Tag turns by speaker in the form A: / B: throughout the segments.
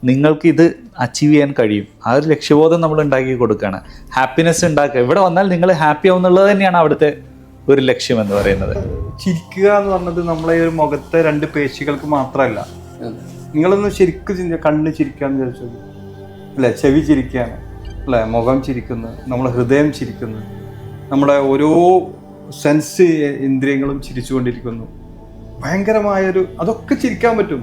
A: നിങ്ങൾക്ക് ഇത് അച്ചീവ് ചെയ്യാൻ കഴിയും. ആ ഒരു ലക്ഷ്യബോധം നമ്മൾ ഉണ്ടാക്കി കൊടുക്കുകയാണ്. ഹാപ്പിനെസ് ഉണ്ടാക്കുക. ഇവിടെ വന്നാൽ നിങ്ങൾ ഹാപ്പി ആവുന്നുള്ളത് തന്നെയാണ് അവിടുത്തെ ഒരു ലക്ഷ്യം എന്ന് പറയുന്നത്.
B: ചിരിക്കുക എന്ന് പറഞ്ഞത് നമ്മളെ ഒരു മുഖത്തെ 2 പേശികൾക്ക് മാത്രമല്ല. നിങ്ങളൊന്ന് ശരിക്കും കണ്ണ് ചിരിക്കാന്ന് ചോദിച്ചത് അല്ലേ, ചെവി ചിരിക്കുകയാണ് അല്ലേ, മുഖം ചിരിക്കുന്നു, നമ്മുടെ ഹൃദയം ചിരിക്കുന്നു, നമ്മുടെ ഓരോ സെൻസ് ഇന്ദ്രിയങ്ങളും ചിരിച്ചുകൊണ്ടിരിക്കുന്നു. ഭയങ്കരമായൊരു അതൊക്കെ ചിരിക്കാൻ പറ്റും.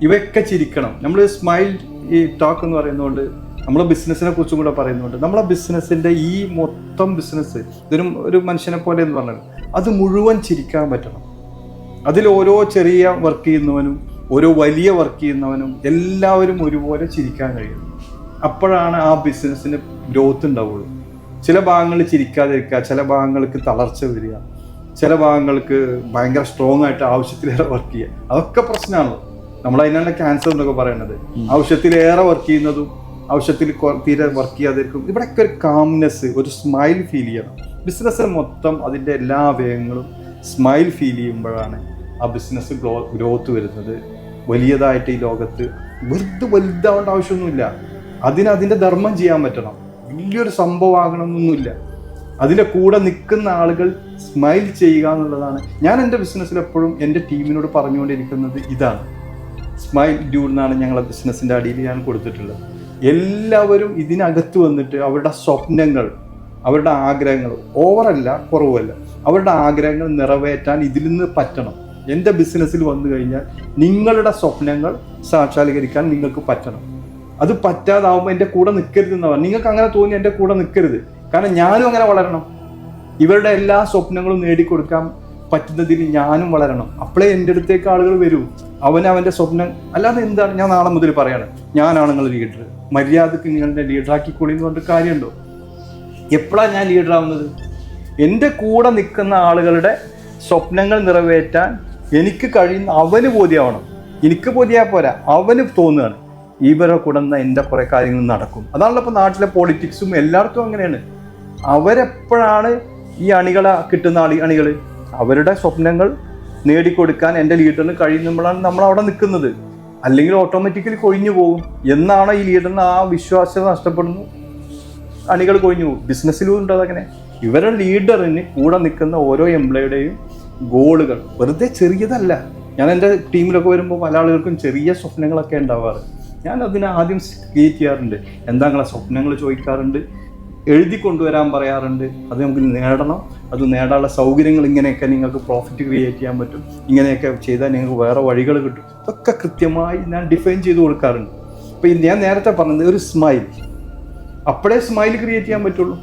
B: ഇവയൊക്കെ ചിരിക്കണം. നമ്മൾ സ്മൈൽ ഈ ടോക്ക് എന്ന് പറയുന്നതുകൊണ്ട് നമ്മളെ ബിസിനസ്സിനെ കുറിച്ചും കൂടെ പറയുന്നുണ്ട്. നമ്മളെ ബിസിനസ്സിൻ്റെ ഈ മൊത്തം ബിസിനസ് ഇതൊരു ഒരു മനുഷ്യനെ പോലെ എന്ന് പറഞ്ഞത് അത് മുഴുവൻ ചിരിക്കാൻ പറ്റണം. അതിൽ ഓരോ ചെറിയ വർക്ക് ചെയ്യുന്നവനും ഓരോ വലിയ വർക്ക് ചെയ്യുന്നവനും എല്ലാവരും ഒരുപോലെ ചിരിക്കാൻ കഴിയും. അപ്പോഴാണ് ആ ബിസിനസ്സിന് ഗ്രോത്ത് ഉണ്ടാവുള്ളൂ. ചില ഭാഗങ്ങളിൽ ചിരിക്കാതിരിക്കുക, ചില ഭാഗങ്ങൾക്ക് തളർച്ച വരിക, ചില ഭാഗങ്ങൾക്ക് ഭയങ്കര സ്ട്രോങ് ആയിട്ട് ആവശ്യത്തിലേറെ വർക്ക് ചെയ്യുക, അതൊക്കെ പ്രശ്നമാണല്ലോ. നമ്മളതിനാണ് ക്യാൻസർ എന്നൊക്കെ പറയുന്നത്. ആവശ്യത്തിലേറെ വർക്ക് ചെയ്യുന്നതും ആവശ്യത്തിൽ തീരെ വർക്ക് ചെയ്യാതിരിക്കും. ഇവിടെയൊക്കെ ഒരു കാംനെസ്, ഒരു സ്മൈൽ ഫീൽ ചെയ്യണം. ബിസിനസ്സിന് മൊത്തം അതിൻ്റെ എല്ലാ വേഗങ്ങളും സ്മൈൽ ഫീൽ ചെയ്യുമ്പോഴാണ് ആ ബിസിനസ് ഗ്രോത്ത് വരുന്നത്. വലിയതായിട്ട് ഈ ലോകത്ത് വെറുതെ വലുതാവേണ്ട ആവശ്യമൊന്നുമില്ല. അതിൻ്റെ ധർമ്മം ചെയ്യാൻ പറ്റണം. വലിയൊരു സംഭവമാകണമെന്നൊന്നുമില്ല. അതിൻ്റെ കൂടെ നിൽക്കുന്ന ആളുകൾ സ്മൈൽ ചെയ്യുക എന്നുള്ളതാണ്. ഞാൻ എൻ്റെ ബിസിനസ്സിൽ എപ്പോഴും എൻ്റെ ടീമിനോട് പറഞ്ഞുകൊണ്ടിരിക്കുന്നത് ഇതാണ്. സ്മൈൽ ഡ്യൂഡ് എന്നാണ് ഞങ്ങളെ ബിസിനസ്സിൻ്റെ അടിയിൽ ഞാൻ കൊടുത്തിട്ടുള്ളത്. എല്ലാവരും ഇതിനകത്ത് വന്നിട്ട് അവരുടെ സ്വപ്നങ്ങൾ, അവരുടെ ആഗ്രഹങ്ങൾ, ഓവറല്ല കുറവല്ല, അവരുടെ ആഗ്രഹങ്ങൾ നിറവേറ്റാൻ ഇതിൽ നിന്ന് പറ്റണം. എൻ്റെ ബിസിനസ്സിൽ വന്നു കഴിഞ്ഞാൽ നിങ്ങളുടെ സ്വപ്നങ്ങൾ സാക്ഷാത്കരിക്കാൻ നിങ്ങൾക്ക് പറ്റണം. അത് പറ്റാതാവുമ്പോൾ എൻ്റെ കൂടെ നിൽക്കരുത് എന്ന് പറഞ്ഞു. നിങ്ങൾക്ക് അങ്ങനെ തോന്നി എൻ്റെ കൂടെ നിൽക്കരുത്. കാരണം ഞാനും അങ്ങനെ വളരണം. ഇവരുടെ എല്ലാ സ്വപ്നങ്ങളും നേടിക്കൊടുക്കാൻ പറ്റുന്നതിൽ ഞാനും വളരണം. അപ്പോഴേ എൻ്റെ അടുത്തേക്ക് ആളുകൾ വരൂ. അവൻ്റെ സ്വപ്നം അല്ലാതെ എന്താണ്. ഞാൻ നാളെ മുതൽ പറയാണ് ഞാനാണ് നിങ്ങൾ ലീഡർ, മര്യാദക്ക് നിങ്ങളുടെ ലീഡറാക്കിക്കൂടി എന്ന് പറഞ്ഞിട്ട് കാര്യമുണ്ടോ? എപ്പോഴാണ് ഞാൻ ലീഡറാവുന്നത്? എൻ്റെ കൂടെ നിൽക്കുന്ന ആളുകളുടെ സ്വപ്നങ്ങൾ നിറവേറ്റാൻ എനിക്ക് കഴിയുന്ന അവന് ബോധ്യമാവണം. എനിക്ക് ബോധ്യമായാൽ പോരാ, അവന് തോന്നുകയാണ് ഇവരെ കൂടെ എൻ്റെ കുറേ കാര്യങ്ങൾ നടക്കും. അതാണല്ലോ ഇപ്പോൾ നാട്ടിലെ പൊളിറ്റിക്സും എല്ലായിടത്തും അങ്ങനെയാണ്. അവരെപ്പോഴാണ് ഈ അണികളെ കിട്ടുന്ന അണികൾ അവരുടെ സ്വപ്നങ്ങൾ നേടിക്കൊടുക്കാൻ എൻ്റെ ലീഡറിന് കഴിയുമ്പോഴാണ് നമ്മൾ അവിടെ നിൽക്കുന്നത്. അല്ലെങ്കിൽ ഓട്ടോമാറ്റിക്കലി കൊഴിഞ്ഞു പോകും. എന്നാണോ ഈ ലീഡറിന് ആ വിശ്വാസ്യത നഷ്ടപ്പെടുന്നു, അണികൾ കൊഴിഞ്ഞു പോകും. ബിസിനസ്സിലും ഉണ്ട് അതങ്ങനെ. ഇവരുടെ ലീഡറിന് കൂടെ നിൽക്കുന്ന ഓരോ എംപ്ലോയിയുടെയും ഗോളുകൾ വെറുതെ ചെറിയതല്ല. ഞാൻ എൻ്റെ ടീമിലൊക്കെ വരുമ്പോൾ പല ആളുകൾക്കും ചെറിയ സ്വപ്നങ്ങളൊക്കെ ഉണ്ടാവാറ്. ഞാൻ അതിനെ ആദ്യം ക്രിയേറ്റ് ചെയ്യാറുണ്ട്. എന്താ നിങ്ങളെ സ്വപ്നങ്ങൾ ചോദിക്കാറുണ്ട്, എഴുതി കൊണ്ടുവരാൻ പറയാറുണ്ട്. അത് നമുക്ക് നേടണം. അത് നേടാനുള്ള സൗകര്യങ്ങൾ ഇങ്ങനെയൊക്കെ നിങ്ങൾക്ക് പ്രോഫിറ്റ് ക്രിയേറ്റ് ചെയ്യാൻ പറ്റും, ഇങ്ങനെയൊക്കെ ചെയ്താൽ നിങ്ങൾക്ക് വേറെ വഴികൾ കിട്ടും. ഇതൊക്കെ കൃത്യമായി ഞാൻ ഡിഫൈൻ ചെയ്ത് കൊടുക്കാറുണ്ട്. അപ്പോൾ ഞാൻ നേരത്തെ പറഞ്ഞത് ഒരു സ്മൈൽ, അപ്പോഴേ സ്മൈൽ ക്രിയേറ്റ് ചെയ്യാൻ പറ്റുള്ളൂ.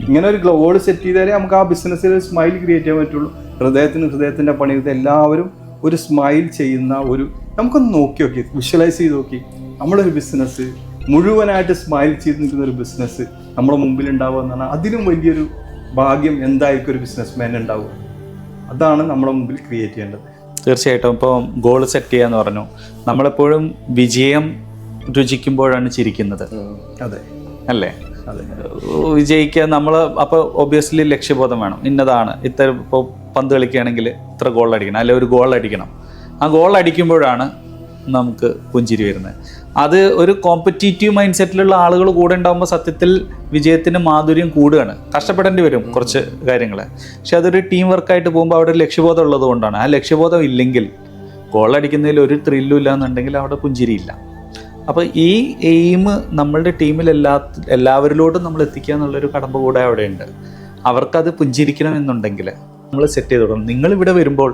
B: ഇങ്ങനെ ഒരു ഗോൾ സെറ്റ് ചെയ്താലേ നമുക്ക് ആ ബിസിനസ്സിൽ ഒരു സ്മൈൽ ക്രിയേറ്റ് ചെയ്യാൻ പറ്റുള്ളൂ. ഹൃദയത്തിൻ്റെ പണി എല്ലാവരും ഒരു സ്മൈൽ ചെയ്യുന്ന ഒരു നമുക്കൊന്ന് നോക്കി വിഷ്വലൈസ് ചെയ്ത് നോക്കി. നമ്മളൊരു ബിസിനസ് മുഴുവനായിട്ട് സ്മൈൽ ചെയ്ത് നിൽക്കുന്ന ഒരു ബിസിനസ് നമ്മുടെ മുമ്പിൽ ഉണ്ടാവുക എന്ന് പറഞ്ഞാൽ അതിലും വലിയൊരു ഭാഗ്യം എന്തായിരിക്കും ഒരു ബിസിനസ്മാൻ ഉണ്ടാവുക. അതാണ് നമ്മുടെ മുമ്പിൽ ക്രിയേറ്റ് ചെയ്യേണ്ടത്.
A: തീർച്ചയായിട്ടും. ഇപ്പോൾ ഗോൾ സെറ്റ് ചെയ്യാന്ന് പറഞ്ഞു, നമ്മളെപ്പോഴും വിജയം രുചിക്കുമ്പോഴാണ് ചിരിക്കുന്നത്.
B: അതെ
A: അല്ലേ? വിജയിക്കുക നമ്മൾ അപ്പോൾ ഒബ്വിയസ്ലി ലക്ഷ്യബോധം വേണം. ഇന്നതാണ് ഇത്ര. ഇപ്പോൾ പന്ത് കളിക്കുകയാണെങ്കിൽ ഇത്ര ഗോൾ അടിക്കണം, അല്ലെങ്കിൽ ഒരു ഗോൾ അടിക്കണം. ആ ഗോൾ അടിക്കുമ്പോഴാണ് നമുക്ക് പുഞ്ചിരി വരുന്നത്. അത് ഒരു കോമ്പറ്റീറ്റീവ് മൈൻഡ് സെറ്റിലുള്ള ആളുകൾ കൂടെ ഉണ്ടാകുമ്പോൾ സത്യത്തിൽ വിജയത്തിന് മാധുര്യം കൂടുകയാണ്. കഷ്ടപ്പെടേണ്ടി വരും കുറച്ച് കാര്യങ്ങൾ. പക്ഷെ അതൊരു ടീം വർക്കായിട്ട് പോകുമ്പോൾ അവിടെ ഒരു ലക്ഷ്യബോധം ഉള്ളത് കൊണ്ടാണ്. ആ ലക്ഷ്യബോധം ഇല്ലെങ്കിൽ, ഗോൾ അടിക്കുന്നതിൽ ഒരു ത്രില്ലും ഇല്ല എന്നുണ്ടെങ്കിൽ അവിടെ പുഞ്ചിരിയില്ല. അപ്പോൾ ഈ എയിം നമ്മളുടെ ടീമിൽ എല്ലാവരിലോട്ടും നമ്മൾ എത്തിക്കുക എന്നുള്ളൊരു കടമ്പ കൂടെ അവിടെ ഉണ്ട്. അവർക്കത് പുഞ്ചിരിക്കണം എന്നുണ്ടെങ്കിൽ നമ്മൾ സെറ്റ് ചെയ്ത് കൊടുക്കണം. നിങ്ങളിവിടെ വരുമ്പോൾ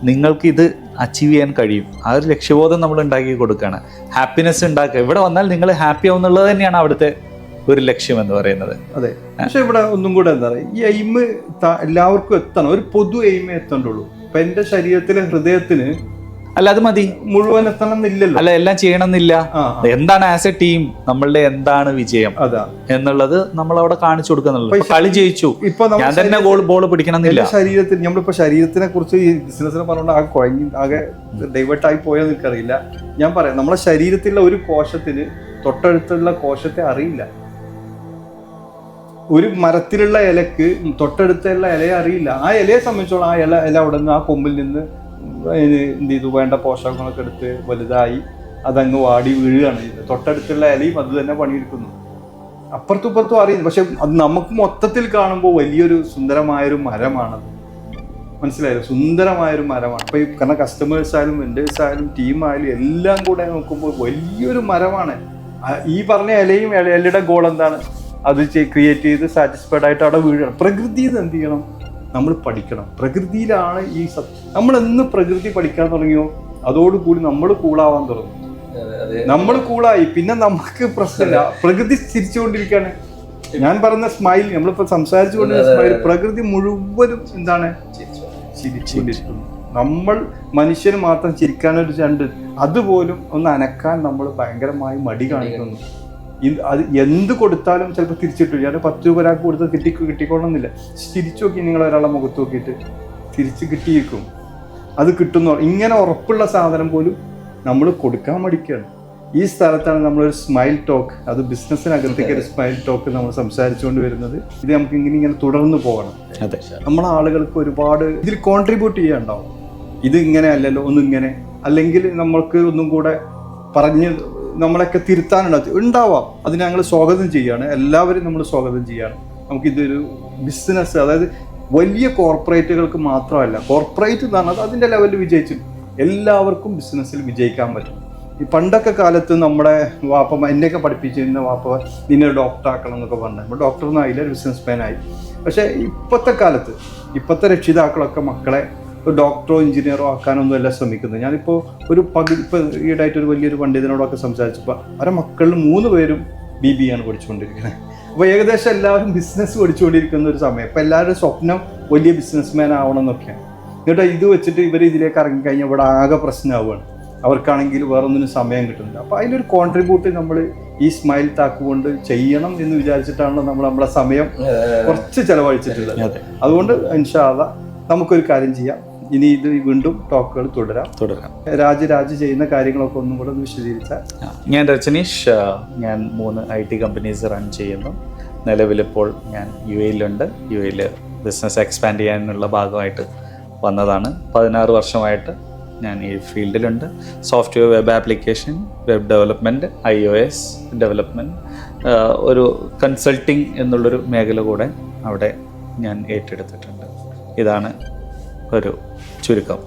A: നിങ്ങൾക്ക് ഇത് അച്ചീവ് ചെയ്യാൻ കഴിയും. ആ ഒരു ലക്ഷ്യബോധം നമ്മൾ ഉണ്ടാക്കി കൊടുക്കുകയാണ്. ഹാപ്പിനെസ് ഉണ്ടാക്കുക. ഇവിടെ വന്നാൽ നിങ്ങൾ ഹാപ്പി ആവുന്നുള്ളത് തന്നെയാണ് അവിടുത്തെ ഒരു ലക്ഷ്യം എന്ന് പറയുന്നത്.
B: അതെ. പക്ഷെ ഇവിടെ ഒന്നും കൂടെ എന്താ പറയുക, ഈ എയിം എല്ലാവർക്കും എത്തണം. ഒരു പൊതു എയിമേ എത്തണ്ടുള്ളൂ. ഇപ്പൊ എൻ്റെ ശരീരത്തിലെ ഹൃദയത്തിന്
A: അല്ല അത് മതി,
B: മുഴുവൻ എത്തണം എന്നില്ലല്ലോ.
A: അല്ല എല്ലാം ചെയ്യണമെന്നില്ല. എന്താണ് ആസ് എ ടീം നമ്മളുടെ എന്താണ് വിജയം എന്നുള്ളത് നമ്മൾ അവിടെ കാണിച്ചു കൊടുക്കുന്നുള്ളത്. കളി ജയിച്ചു, ഞാൻ തന്നെ ബോൾ പിടിക്കണം എന്നില്ല.
B: ശരീരത്തിൽ നമ്മളിപ്പോ ശരീരത്തിനെ കുറിച്ച് ഈ ബിസിനസ്സിനെ പറഞ്ഞുകൊണ്ട് ആകെ കുഴങ്ങി ആകെ ഡൈവേർട്ടായി പോയെന്ന് എനിക്കറിയില്ല. ഞാൻ പറയാം, നമ്മളെ ശരീരത്തിലുള്ള ഒരു കോശത്തിന് തൊട്ടടുത്തുള്ള കോശത്തെ അറിയില്ല. ഒരു മരത്തിലുള്ള ഇലക്ക് തൊട്ടടുത്തുള്ള ഇലയെ അറിയില്ല. ആ ഇലയെ സംബന്ധിച്ചോളം ആ ഇല അവിടെ നിന്ന് ആ കൊമ്പിൽ നിന്ന് എന്ത് ചെയ്തു, വേണ്ട പോഷകങ്ങളൊക്കെ എടുത്ത് വലുതായി അതങ്ങ് വാടി വീഴുകയാണ് ചെയ്യുന്നത്. തൊട്ടടുത്തുള്ള ഇലയും അത് തന്നെ പണിയെടുക്കുന്നു. അപ്പുറത്തും ഇപ്പുറത്തും അറിയുന്നു. പക്ഷെ അത് നമുക്ക് മൊത്തത്തിൽ കാണുമ്പോൾ വലിയൊരു സുന്ദരമായൊരു മരമാണത്. മനസ്സിലായല്ലോ? സുന്ദരമായൊരു മരമാണ്. അപ്പോൾ ഈ കാരണം കസ്റ്റമേഴ്സ് ആയാലും വെൻഡേഴ്സ് ആയാലും ടീമായാലും എല്ലാം കൂടെ നോക്കുമ്പോൾ വലിയൊരു മരമാണ്. ഈ പറഞ്ഞ ഇലയും ഇലയുടെ ഗോൾ എന്താണ്? അത് ക്രിയേറ്റ് ചെയ്ത് സാറ്റിസ്ഫൈഡ് ആയിട്ട് അവിടെ വീഴണം. പ്രകൃതിയിൽ എന്ത് ചെയ്യണം? നമ്മൾ പഠിക്കണം. പ്രകൃതിയിലാണ് ഈ നമ്മൾ എന്ന് പ്രകൃതി പഠിക്കാൻ തുടങ്ങിയോ അതോടുകൂടി നമ്മൾ കൂളാവാൻ തുടങ്ങും. നമ്മൾ കൂളായി പിന്നെ നമുക്ക് പ്രശ്നമില്ല. പ്രകൃതി ചിരിച്ചുകൊണ്ടിരിക്കുകയാണ്. ഞാൻ പറഞ്ഞ സ്മൈൽ, നമ്മളിപ്പോ സംസാരിച്ചുകൊണ്ടിരുന്ന സ്മൈൽ, പ്രകൃതി മുഴുവനും എന്താണ്? ചിരിച്ചുകൊണ്ടിരിക്കുന്നു. നമ്മൾ മനുഷ്യന് മാത്രം ചിരിക്കാനൊരു ചണ്ട്, അതുപോലും ഒന്ന് അനക്കാൻ നമ്മൾ ഭയങ്കരമായി മടി കാണിക്കുന്നു. അത് എന്ത് കൊടുത്താലും ചിലപ്പോൾ തിരിച്ചിട്ടു. ഞാൻ 10 രൂപ ഒരാൾക്ക് കൊടുത്ത് കിട്ടിക്കൊള്ളുന്നില്ല. തിരിച്ചു നോക്കി നിങ്ങൾ ഒരാളെ മുഖത്ത് നോക്കിയിട്ട് തിരിച്ച് കിട്ടിയിരിക്കും. അത് കിട്ടുന്നു. ഇങ്ങനെ ഉറപ്പുള്ള സാധനം പോലും നമ്മൾ കൊടുക്കാൻ മടിക്കുകയാണ്. ഈ സ്ഥലത്താണ് നമ്മളൊരു സ്മൈൽ ടോക്ക്, അത് ബിസിനസ്സിനകത്തേക്ക് ഒരു സ്മൈൽ ടോക്ക് നമ്മൾ സംസാരിച്ചുകൊണ്ട് വരുന്നത്. ഇത് നമുക്ക് ഇങ്ങനെ തുടർന്ന് പോകണം. നമ്മളെ ആളുകൾക്ക് ഒരുപാട് ഇതിൽ കോൺട്രിബ്യൂട്ട് ചെയ്യാനുണ്ടാവും. ഇത് ഇങ്ങനെ അല്ലല്ലോ, ഒന്നിങ്ങനെ, അല്ലെങ്കിൽ നമ്മൾക്ക് ഒന്നും കൂടെ പറഞ്ഞ് നമ്മളൊക്കെ തിരുത്താനുണ്ടാവാം. അതിന് ഞങ്ങൾ സ്വാഗതം ചെയ്യാണ്. എല്ലാവരും നമ്മൾ സ്വാഗതം ചെയ്യാണ്. നമുക്കിതൊരു ബിസിനസ്, അതായത് വലിയ കോർപ്പറേറ്റുകൾക്ക് മാത്രമല്ല, കോർപ്പറേറ്റ് എന്ന് പറഞ്ഞാൽ അതിൻ്റെ ലെവലിൽ വിജയിച്ചു എല്ലാവർക്കും ബിസിനസ്സിൽ വിജയിക്കാൻ പറ്റും. ഈ പണ്ടൊക്കെ കാലത്ത് നമ്മുടെ വാപ്പ എന്നെയൊക്കെ പഠിപ്പിച്ചിരുന്ന വാപ്പ നിന്നെ ഡോക്ടർ ആക്കണം എന്നൊക്കെ പറഞ്ഞാൽ ഡോക്ടറൊന്നും ആയില്ല, ഒരു ബിസിനസ്മാൻ ആയി. പക്ഷേ ഇപ്പോഴത്തെ രക്ഷിതാക്കളൊക്കെ മക്കളെ ഒരു ഡോക്ടറോ എഞ്ചിനീയറോ ആക്കാനൊന്നും അല്ല ശ്രമിക്കുന്നത്. ഞാനിപ്പോൾ ഇപ്പോൾ ഈടായിട്ട് ഒരു വലിയൊരു പണ്ഡിതനോടൊക്കെ സംസാരിച്ചപ്പോൾ അവരെ മക്കളിൽ 3 പേരും BBA ആണ് പഠിച്ചുകൊണ്ടിരിക്കുന്നത്. അപ്പോൾ ഏകദേശം എല്ലാവരും ബിസിനസ് പഠിച്ചുകൊണ്ടിരിക്കുന്ന ഒരു സമയം. അപ്പോൾ എല്ലാവരുടെ സ്വപ്നം വലിയ ബിസിനസ്മാൻ ആവണം എന്നൊക്കെയാണ്. എന്നിട്ട് ഇത് വെച്ചിട്ട് ഇവർ ഇതിലേക്ക് ഇറങ്ങിക്കഴിഞ്ഞാൽ ഇവിടെ ആകെ പ്രശ്നമാവുകയാണ്. അവർക്കാണെങ്കിൽ വേറൊന്നിനും സമയം കിട്ടുന്നില്ല. അപ്പോൾ അതിലൊരു കോൺട്രിബ്യൂട്ട് നമ്മൾ ഈ സ്മൈൽ ടാക്ക് കൊണ്ട് ചെയ്യണം എന്ന് വിചാരിച്ചിട്ടാണല്ലോ നമ്മൾ നമ്മളെ സമയം കുറച്ച് ചിലവഴിച്ചിട്ടുള്ളത്. അതുകൊണ്ട് ഇൻഷാ അല്ലാഹ് നമുക്കൊരു കാര്യം ചെയ്യാം. ഇനി ഇത് വീണ്ടും ടോക്കുകൾ തുടരാം. രാജ് ചെയ്യുന്ന കാര്യങ്ങളൊക്കെ ഒന്നും കൂടെ വിശദീകരിച്ചാൽ.
A: ഞാൻ രജനീഷ്, ഞാൻ 3 IT കമ്പനീസ് റൺ ചെയ്യുന്നു. നിലവിലിപ്പോൾ ഞാൻ UAE-ലുണ്ട്. UAE-ൽ ബിസിനസ് എക്സ്പാൻഡ് ചെയ്യാനുള്ള ഭാഗമായിട്ട് വന്നതാണ്. 16 വർഷമായിട്ട് ഞാൻ ഈ ഫീൽഡിലുണ്ട്. Software, web application, web development, iOS development, ഒരു കൺസൾട്ടിങ് എന്നുള്ളൊരു മേഖല കൂടെ അവിടെ ഞാൻ ഏറ്റെടുത്തിട്ടുണ്ട്. ഇതാണ് ഒരു ചുരുക്കം.